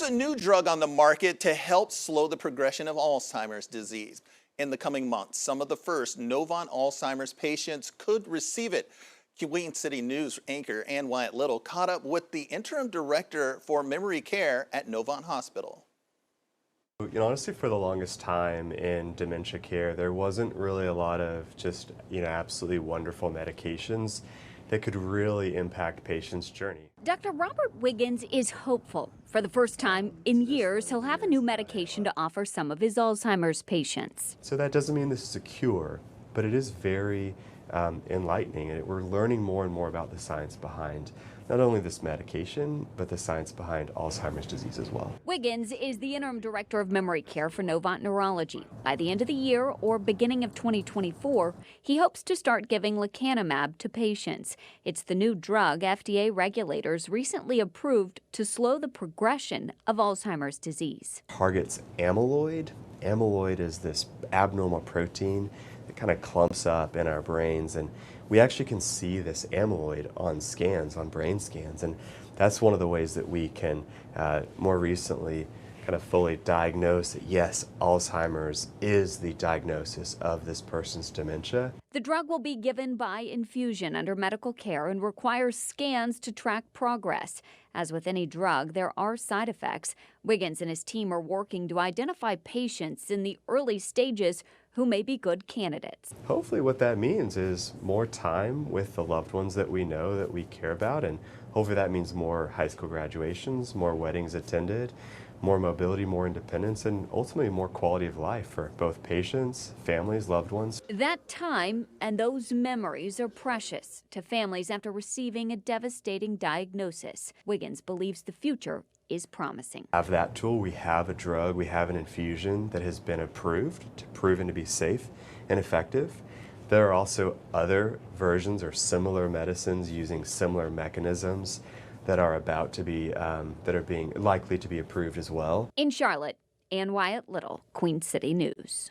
There's a new drug on the market to help slow the progression of Alzheimer's disease. In the coming months, some of the first Novant Alzheimer's patients could receive it. Queen City News anchor Ann Wyatt Little caught up with the interim director for memory care at Novant Hospital. Honestly, for the longest time in dementia care, there wasn't really a lot of just, absolutely wonderful medications that could really impact patients' journey. Dr. Robert Wiggins is hopeful. For the first time in years, he'll have a new medication to offer some of his Alzheimer's patients. So that doesn't mean this is a cure, but it is very enlightening, and we're learning more and more about the science behind not only this medication, but the science behind Alzheimer's disease as well. Wiggins is the interim director of memory care for Novant Neurology. By the end of the year or beginning of 2024, he hopes to start giving lecanemab to patients. It's the new drug FDA regulators recently approved to slow the progression of Alzheimer's disease. Targets amyloid. Amyloid is this abnormal protein that kind of clumps up in our brains, and we actually can see this amyloid on scans, on brain scans, and that's one of the ways that we can more recently kind of fully diagnose that yes, Alzheimer's is the diagnosis of this person's dementia. The drug will be given by infusion under medical care and requires scans to track progress. As with any drug, there are side effects. Wiggins and his team are working to identify patients in the early stages who may be good candidates. Hopefully what that means is more time with the loved ones that we know, that we care about, and hopefully that means more high school graduations, more weddings attended, more mobility, more independence, and ultimately more quality of life for both patients, families, loved ones. That time and those memories are precious to families after receiving a devastating diagnosis. Wiggins believes the future is promising. We have that tool, we have a drug, we have an infusion that has been proven to be safe and effective. There are also other versions or similar medicines using similar mechanisms that are about to be, likely to be approved as well. In Charlotte, Ann Wyatt Little, Queen City News.